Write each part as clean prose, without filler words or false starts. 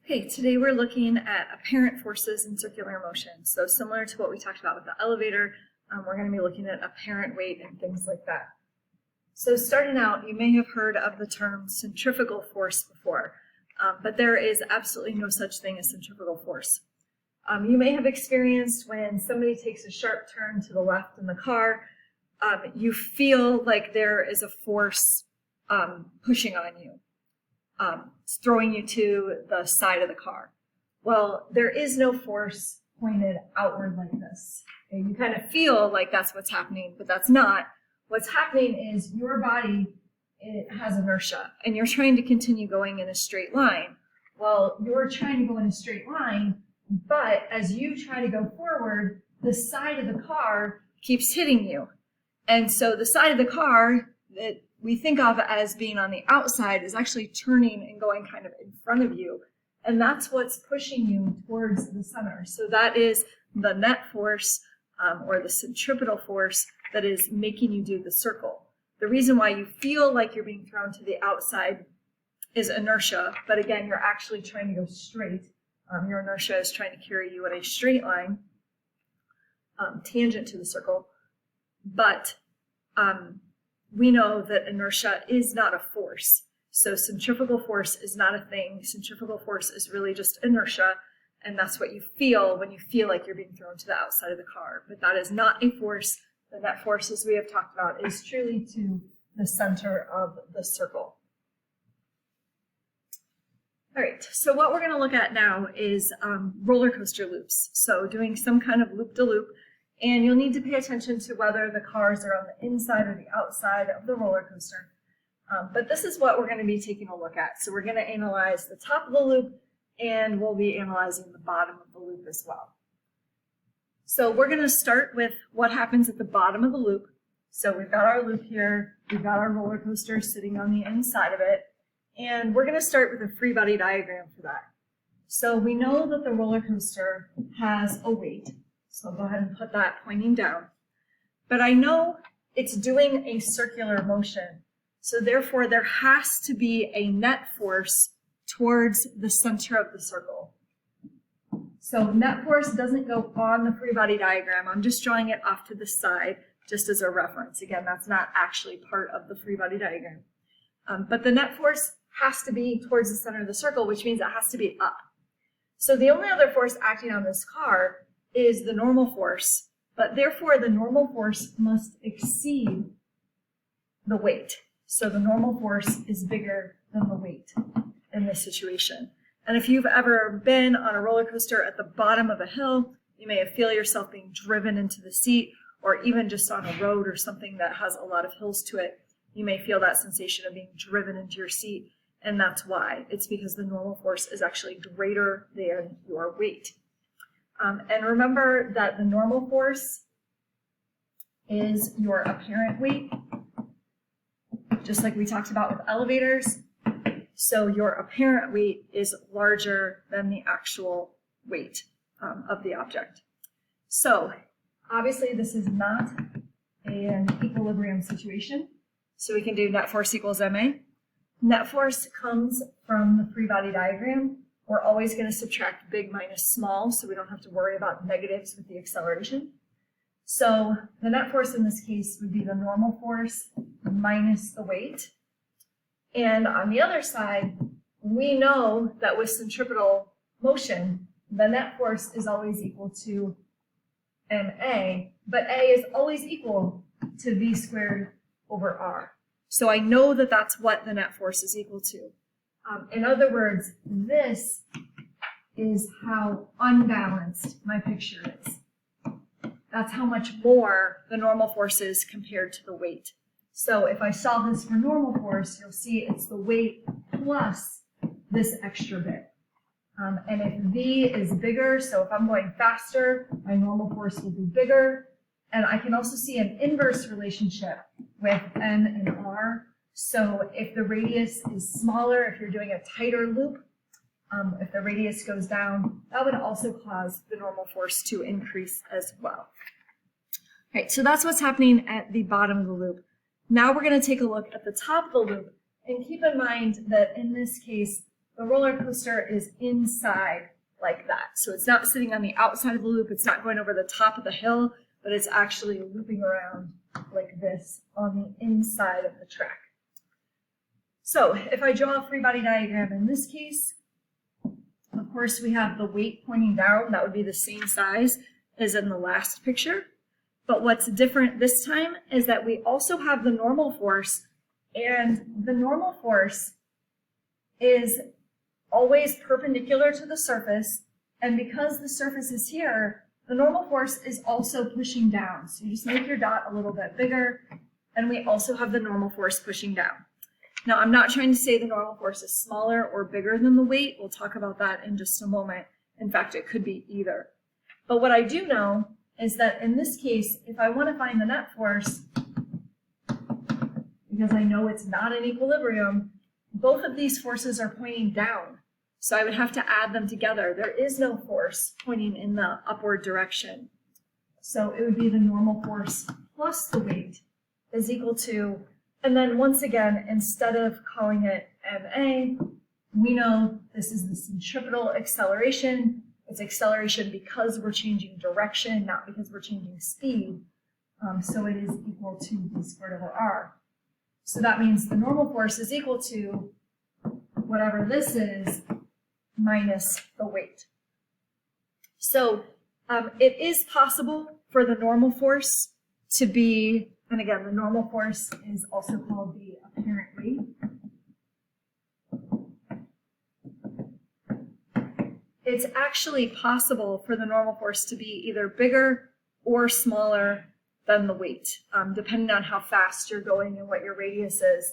Okay, today we're looking at apparent forces in circular motion. So similar to what we talked about with the elevator, we're going to be looking at apparent weight and things like that. So starting out, you may have heard of the term centrifugal force before, but there is absolutely no such thing as centrifugal force. You may have experienced when somebody takes a sharp turn to the left in the car, you feel like there is a force pushing on you. Throwing you to the side of the car. Well, there is no force pointed outward like this. Okay? You kind of feel like that's what's happening, but that's not. What's happening is your body, it has inertia, and you're trying to continue going in a straight line. Well, you're trying to go in a straight line, but as you try to go forward, the side of the car keeps hitting you. And so the side of the car that we think of as being on the outside is actually turning and going kind of in front of you. And that's what's pushing you towards the center. So that is the net force or the centripetal force that is making you do the circle. The reason why you feel like you're being thrown to the outside is inertia. But again, you're actually trying to go straight. Your inertia is trying to carry you in a straight line, tangent to the circle. But we know that inertia is not a force. So centrifugal force is not a thing. Centrifugal force is really just inertia, and that's what you feel when you feel like you're being thrown to the outside of the car. But that is not a force. The net force, as we have talked about, is truly to the center of the circle. All right, so what we're going to look at now is roller coaster loops. So doing some kind of loop-de-loop. And you'll need to pay attention to whether the cars are on the inside or the outside of the roller coaster. But this is what we're going to be taking a look at. So we're going to analyze the top of the loop, and we'll be analyzing the bottom of the loop as well. So we're going to start with what happens at the bottom of the loop. So we've got our loop here, we've got our roller coaster sitting on the inside of it, and we're going to start with a free body diagram for that. So we know that the roller coaster has a weight. So I'll go ahead and put that pointing down. But I know it's doing a circular motion. So therefore, there has to be a net force towards the center of the circle. So net force doesn't go on the free body diagram. I'm just drawing it off to the side just as a reference. Again, that's not actually part of the free body diagram. But the net force has to be towards the center of the circle, which means it has to be up. So the only other force acting on this car is the normal force, but therefore the normal force must exceed the weight. So the normal force is bigger than the weight in this situation. And if you've ever been on a roller coaster at the bottom of a hill, you may feel yourself being driven into the seat, or even just on a road or something that has a lot of hills to it, you may feel that sensation of being driven into your seat, and that's why. It's because the normal force is actually greater than your weight. And remember that the normal force is your apparent weight, just like we talked about with elevators. So your apparent weight is larger than the actual weight of the object. So obviously this is not an equilibrium situation. So we can do net force equals ma. Net force comes from the free body diagram. We're always going to subtract big minus small, so we don't have to worry about negatives with the acceleration. So the net force in this case would be the normal force minus the weight. And on the other side, we know that with centripetal motion, the net force is always equal to ma, but a is always equal to v squared over r. So I know that that's what the net force is equal to. In other words, this is how unbalanced my picture is. That's how much more the normal force is compared to the weight. So if I solve this for normal force, you'll see it's the weight plus this extra bit. And if v is bigger, so if I'm going faster, my normal force will be bigger. And I can also see an inverse relationship with n and r. So if the radius is smaller, if you're doing a tighter loop, if the radius goes down, that would also cause the normal force to increase as well. All right, so that's what's happening at the bottom of the loop. Now we're going to take a look at the top of the loop, and keep in mind that in this case, the roller coaster is inside like that. So it's not sitting on the outside of the loop, it's not going over the top of the hill, but it's actually looping around like this on the inside of the track. So if I draw a free body diagram in this case, of course we have the weight pointing down. That would be the same size as in the last picture. But what's different this time is that we also have the normal force, and the normal force is always perpendicular to the surface, and because the surface is here, the normal force is also pushing down. So you just make your dot a little bit bigger, and we also have the normal force pushing down. Now, I'm not trying to say the normal force is smaller or bigger than the weight. We'll talk about that in just a moment. In fact, it could be either. But what I do know is that in this case, if I want to find the net force, because I know it's not in equilibrium, both of these forces are pointing down. So I would have to add them together. There is no force pointing in the upward direction. So it would be the normal force plus the weight is equal to, and then once again, instead of calling it ma, we know this is the centripetal acceleration. It's acceleration because we're changing direction, not because we're changing speed. So it is equal to v squared over r. So that means the normal force is equal to whatever this is minus the weight. So it is possible for the normal force to be, and again, the normal force is also called the apparent weight. It's actually possible for the normal force to be either bigger or smaller than the weight, depending on how fast you're going and what your radius is.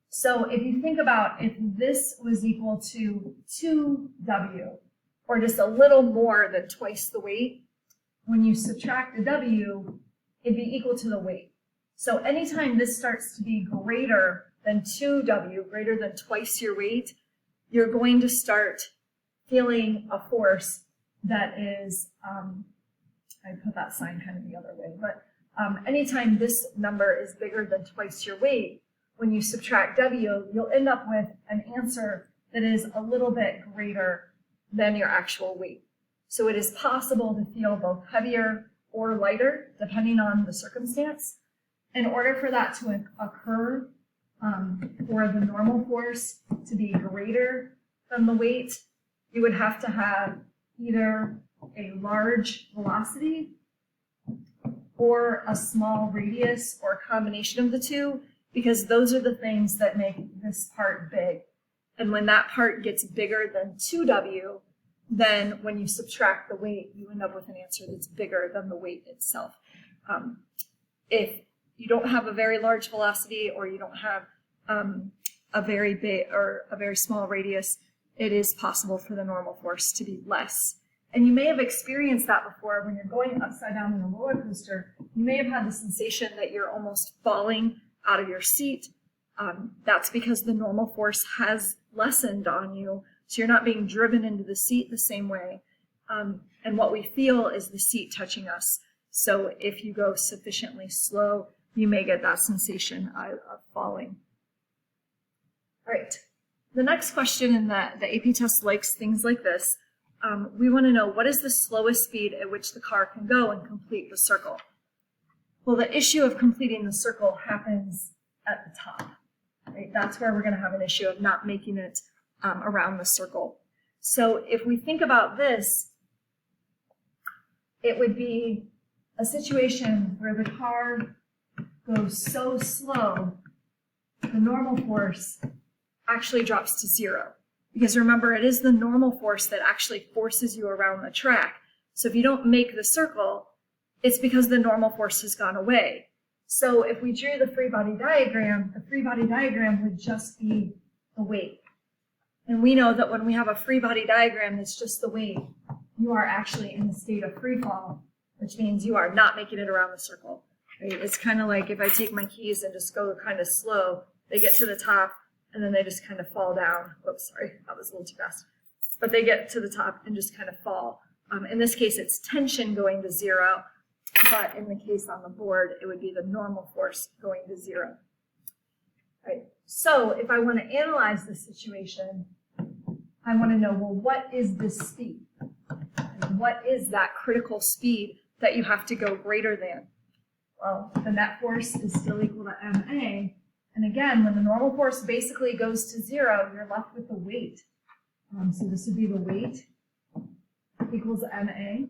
So if you think about if this was equal to 2w, or just a little more than twice the weight, when you subtract the w, it'd be equal to the weight. So anytime this starts to be greater than 2w, greater than twice your weight, you're going to start feeling a force that is, I put that sign kind of the other way, but anytime this number is bigger than twice your weight, when you subtract w, you'll end up with an answer that is a little bit greater than your actual weight. So it is possible to feel both heavier or lighter, depending on the circumstance. In order for that to occur, for the normal force to be greater than the weight, you would have to have either a large velocity or a small radius, or a combination of the two, because those are the things that make this part big. And when that part gets bigger than 2w, then when you subtract the weight, you end up with an answer that's bigger than the weight itself. If you don't have a very large velocity, or you don't have a very big or a very small radius, it is possible for the normal force to be less. And you may have experienced that before when you're going upside down in a roller coaster. You may have had the sensation that you're almost falling out of your seat. That's because the normal force has lessened on you, so you're not being driven into the seat the same way. And what we feel is the seat touching us. So if you go sufficiently slow, you may get that sensation of falling. All right, the next question in the AP test likes things like this. We want to know, what is the slowest speed at which the car can go and complete the circle? Well, the issue of completing the circle happens at the top. Right? That's where we're going to have an issue of not making it around the circle. So if we think about this, it would be a situation where the car goes so slow, the normal force actually drops to 0. Because remember, it is the normal force that actually forces you around the track. So if you don't make the circle, it's because the normal force has gone away. So if we drew the free body diagram, the free body diagram would just be the weight. And we know that when we have a free body diagram that's just the weight, you are actually in the state of free fall, which means you are not making it around the circle. Right? It's kind of like if I take my keys and just go kind of slow, they get to the top, and then they just kind of fall down. Whoops, sorry, that was a little too fast. But they get to the top and just kind of fall. In this case, it's tension going to 0, but in the case on the board, it would be the normal force going to 0. Right. So if I want to analyze the situation, I want to know, well, what is this speed? What is that critical speed that you have to go greater than? Well, the net force is still equal to ma. And again, when the normal force basically goes to 0, you're left with the weight. So this would be the weight equals ma.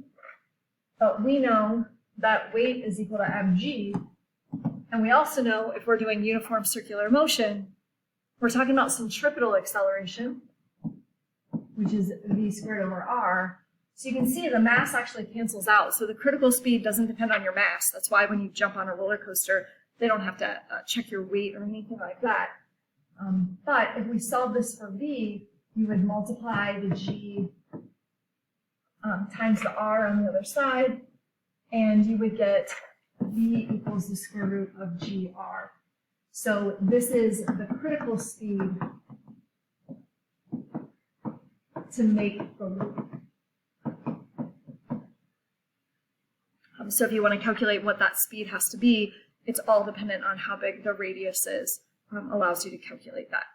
But we know that weight is equal to mg. And we also know if we're doing uniform circular motion, we're talking about centripetal acceleration, which is v squared over r. So you can see the mass actually cancels out. So the critical speed doesn't depend on your mass. That's why when you jump on a roller coaster, they don't have to check your weight or anything like that. But if we solve this for v, you would multiply the g times the r on the other side, and you would get v equals the square root of gr. So this is the critical speed to make the loop. So if you want to calculate what that speed has to be, it's all dependent on how big the radius is, allows you to calculate that.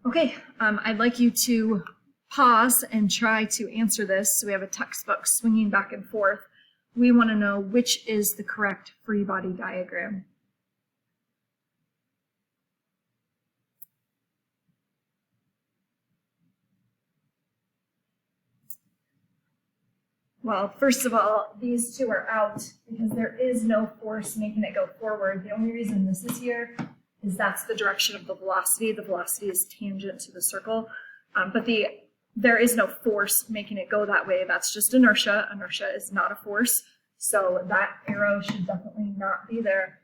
Okay, I'd like you to pause and try to answer this. So we have a textbook swinging back and forth. We want to know which is the correct free body diagram. Well, first of all, these two are out because there is no force making it go forward. The only reason this is here is that's the direction of the velocity. The velocity is tangent to the circle, but there is no force making it go that way. That's just inertia. Inertia is not a force, so that arrow should definitely not be there.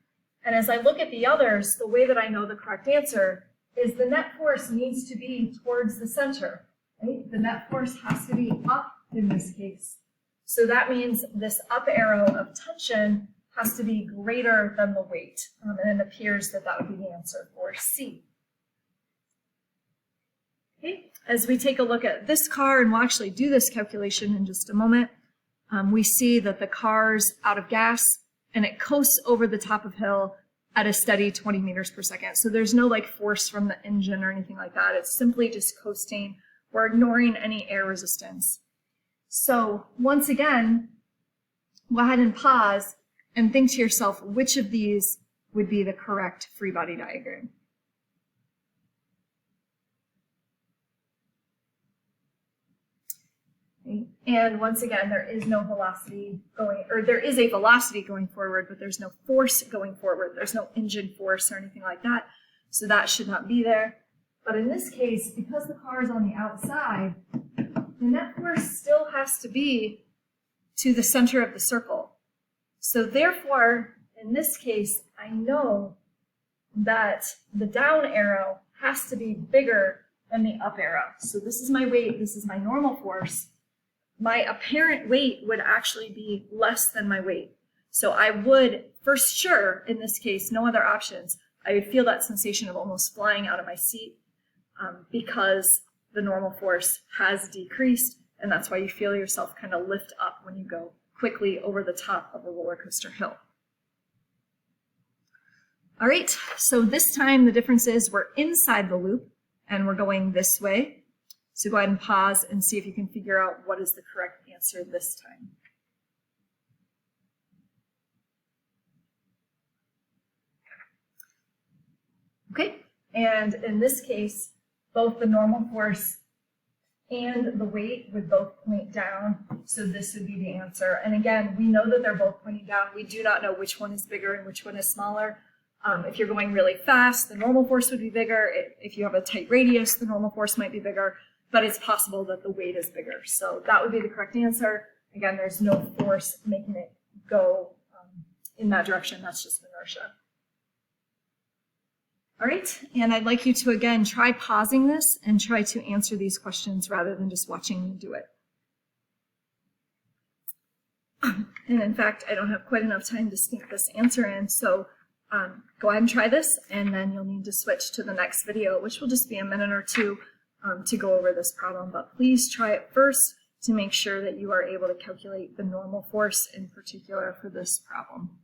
And as I look at the others, the way that I know the correct answer is the net force needs to be towards the center. Right? The net force has to be up in this case. So that means this up arrow of tension has to be greater than the weight. And it appears that that would be the answer for C. Okay. As we take a look at this car, and we'll actually do this calculation in just a moment, we see that the car's out of gas and it coasts over the top of hill at a steady 20 meters per second. So there's no like force from the engine or anything like that. It's simply just coasting. We're ignoring any air resistance. So once again, go ahead and pause and think to yourself, which of these would be the correct free body diagram? Okay. And once again, there is no velocity going, or there is a velocity going forward, but there's no force going forward. There's no engine force or anything like that. So that should not be there. But in this case, because the car is on the outside, the net force still has to be to the center of the circle. So therefore, in this case, I know that the down arrow has to be bigger than the up arrow. So this is my weight, this is my normal force. My apparent weight would actually be less than my weight. So I would, for sure, in this case, no other options, I would feel that sensation of almost flying out of my seat because the normal force has decreased, and that's why you feel yourself kind of lift up when you go quickly over the top of a roller coaster hill. All right, so this time the difference is we're inside the loop and we're going this way. So go ahead and pause and see if you can figure out what is the correct answer this time. Okay, and in this case, both the normal force and the weight would both point down, so this would be the answer. And again, we know that they're both pointing down. We do not know which one is bigger and which one is smaller. If you're going really fast, the normal force would be bigger. If you have a tight radius, the normal force might be bigger, but it's possible that the weight is bigger. So that would be the correct answer. Again, there's no force making it go in that direction. That's just inertia. All right, and I'd like you to, again, try pausing this and try to answer these questions rather than just watching me do it. And in fact, I don't have quite enough time to sneak this answer in, so go ahead and try this, and then you'll need to switch to the next video, which will just be a minute or two to go over this problem. But please try it first to make sure that you are able to calculate the normal force in particular for this problem.